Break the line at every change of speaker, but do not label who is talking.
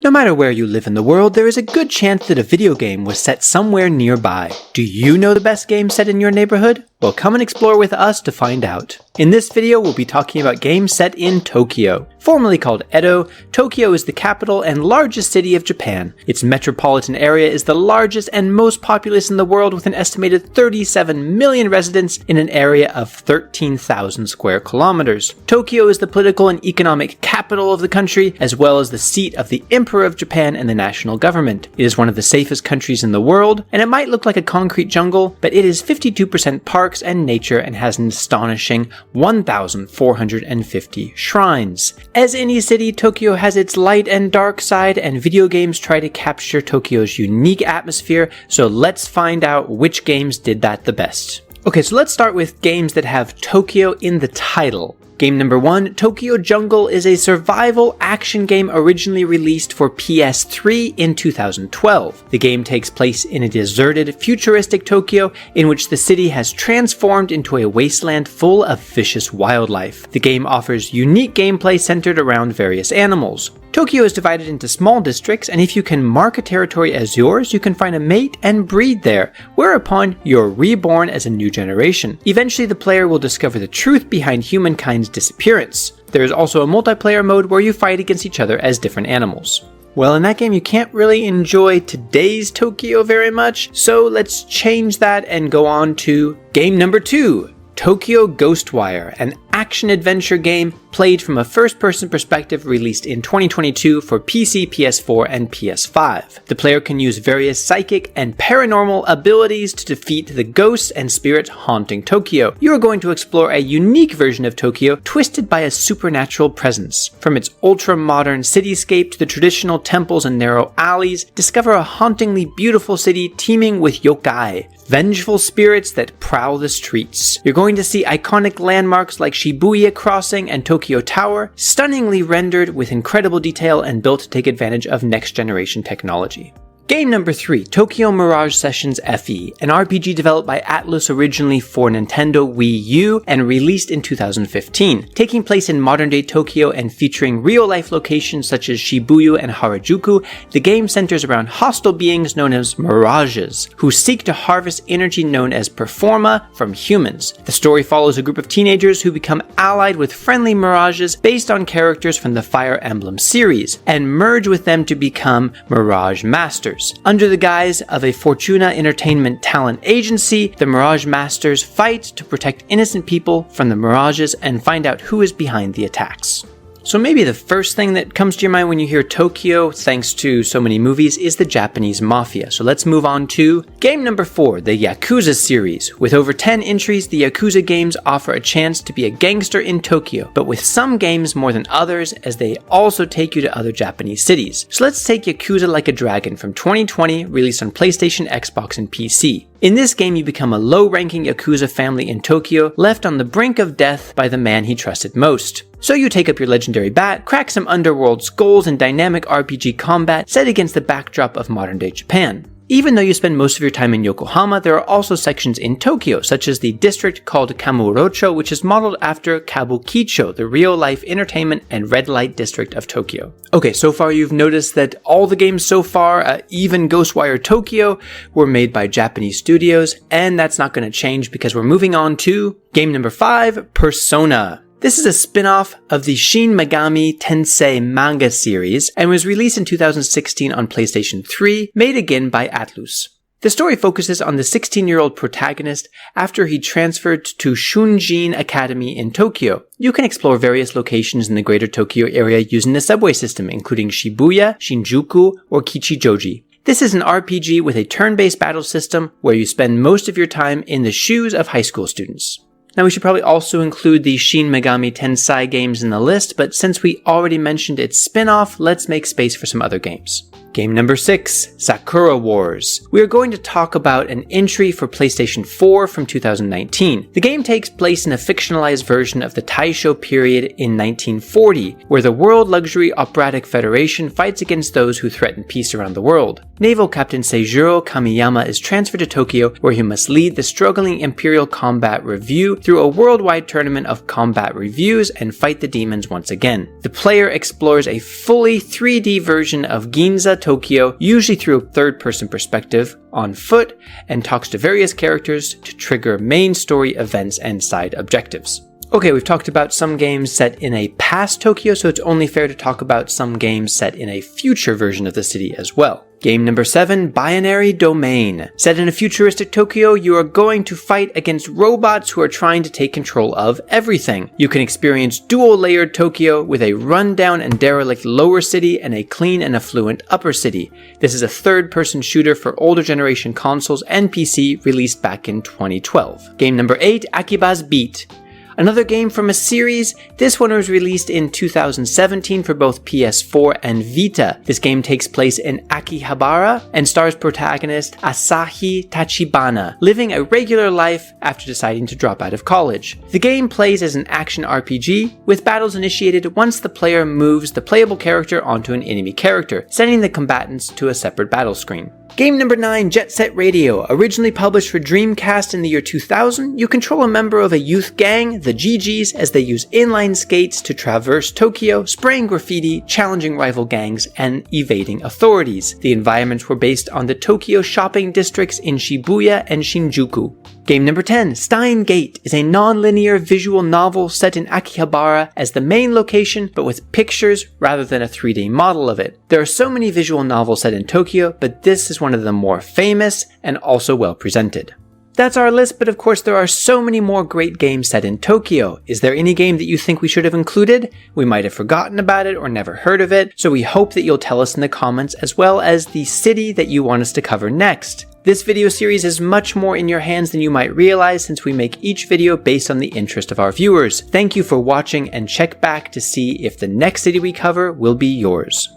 No matter where you live in the world, there is a good chance that a video game was set somewhere nearby. Do you know the best game set in your neighborhood? Well, come and explore with us to find out. In this video, we'll be talking about games set in Tokyo. Formerly called Edo, Tokyo is the capital and largest city of Japan. Its metropolitan area is the largest and most populous in the world, with an estimated 37 million residents in an area of 13,000 square kilometers. Tokyo is the political and economic capital of the country, as well as the seat of the Emperor of Japan and the national government. It is one of the safest countries in the world, and it might look like a concrete jungle, but it is 52% parks and nature and has an astonishing 1,450 shrines. As any city, Tokyo has its light and dark side, and video games try to capture Tokyo's unique atmosphere, so let's find out which games did that the best. Okay, so let's start with games that have Tokyo in the title. Game number 1, Tokyo Jungle, is a survival action game originally released for PS3 in 2012. The game takes place in a deserted, futuristic Tokyo in which the city has transformed into a wasteland full of vicious wildlife. The game offers unique gameplay centered around various animals. Tokyo is divided into small districts, and if you can mark a territory as yours, you can find a mate and breed there, whereupon you're reborn as a new generation. Eventually, the player will discover the truth behind humankind's disappearance. There is also a multiplayer mode where you fight against each other as different animals. Well, in that game, you can't really enjoy today's Tokyo very much, so let's change that and go on to game number 2. Tokyo Ghostwire, an action-adventure game played from a first-person perspective released in 2022 for PC, PS4, and PS5. The player can use various psychic and paranormal abilities to defeat the ghosts and spirits haunting Tokyo. You are going to explore a unique version of Tokyo twisted by a supernatural presence. From its ultra-modern cityscape to the traditional temples and narrow alleys, discover a hauntingly beautiful city teeming with yokai, vengeful spirits that prowl the streets. You're going to see iconic landmarks like Shibuya Crossing and Tokyo Tower, stunningly rendered with incredible detail and built to take advantage of next-generation technology. Game number 3, Tokyo Mirage Sessions FE, an RPG developed by Atlus originally for Nintendo Wii U and released in 2015. Taking place in modern-day Tokyo and featuring real-life locations such as Shibuya and Harajuku, the game centers around hostile beings known as Mirages, who seek to harvest energy known as Performa from humans. The story follows a group of teenagers who become allied with friendly Mirages based on characters from the Fire Emblem series, and merge with them to become Mirage Masters. Under the guise of a Fortuna Entertainment talent agency, the Mirage Masters fight to protect innocent people from the Mirages and find out who is behind the attacks. So maybe the first thing that comes to your mind when you hear Tokyo, thanks to so many movies, is the Japanese mafia. So let's move on to game number 4, the Yakuza series. With over 10 entries, the Yakuza games offer a chance to be a gangster in Tokyo, but with some games more than others, as they also take you to other Japanese cities. So let's take Yakuza Like a Dragon from 2020, released on PlayStation, Xbox, and PC. In this game, you become a low-ranking Yakuza family in Tokyo, left on the brink of death by the man he trusted most. So you take up your legendary bat, crack some underworld skulls, and dynamic RPG combat set against the backdrop of modern-day Japan. Even though you spend most of your time in Yokohama, there are also sections in Tokyo, such as the district called Kamurocho, which is modeled after Kabukicho, the real-life entertainment and red light district of Tokyo. Okay, so far you've noticed that all the games so far, even Ghostwire Tokyo, were made by Japanese studios, and that's not going to change because we're moving on to game number 5, Persona. This is a spin-off of the Shin Megami Tensei manga series and was released in 2016 on PlayStation 3, made again by Atlus. The story focuses on the 16-year-old protagonist after he transferred to Shunjin Academy in Tokyo. You can explore various locations in the greater Tokyo area using the subway system, including Shibuya, Shinjuku, or Kichijoji. This is an RPG with a turn-based battle system where you spend most of your time in the shoes of high school students. Now, we should probably also include the Shin Megami Tensei games in the list, but since we already mentioned its spin-off, let's make space for some other games. Game number 6, Sakura Wars. We are going to talk about an entry for PlayStation 4 from 2019. The game takes place in a fictionalized version of the Taisho period in 1940, where the World Luxury Operatic Federation fights against those who threaten peace around the world. Naval Captain Seijuro Kamiyama is transferred to Tokyo, where he must lead the struggling Imperial Combat Review through through a worldwide tournament of combat reviews and fight the demons once again. The player explores a fully 3D version of Ginza, Tokyo, usually through a third-person perspective, on foot, and talks to various characters to trigger main story events and side objectives. Okay, we've talked about some games set in a past Tokyo, so it's only fair to talk about some games set in a future version of the city as well. Game number 7, Binary Domain. Set in a futuristic Tokyo, you are going to fight against robots who are trying to take control of everything. You can experience dual-layered Tokyo with a run-down and derelict lower city and a clean and affluent upper city. This is a third-person shooter for older generation consoles and PC, released back in 2012. Game number 8, Akiba's Beat. Another game from a series. This one was released in 2017 for both PS4 and Vita. This game takes place in Akihabara and stars protagonist Asahi Tachibana, living a regular life after deciding to drop out of college. The game plays as an action RPG, with battles initiated once the player moves the playable character onto an enemy character, sending the combatants to a separate battle screen. Game number 9, Jet Set Radio. Originally published for Dreamcast in the year 2000, you control a member of a youth gang, the GGs, as they use inline skates to traverse Tokyo, spraying graffiti, challenging rival gangs, and evading authorities. The environments were based on the Tokyo shopping districts in Shibuya and Shinjuku. Game number 10, Stein Gate, is a non-linear visual novel set in Akihabara as the main location, but with pictures rather than a 3D model of it. There are so many visual novels set in Tokyo, but this is one of the more famous and also well presented. That's our list, but of course there are so many more great games set in Tokyo. Is there any game that you think we should have included? We might have forgotten about it or never heard of it, so we hope that you'll tell us in the comments, as well as the city that you want us to cover next. This video series is much more in your hands than you might realize, since we make each video based on the interest of our viewers. Thank you for watching, and check back to see if the next city we cover will be yours.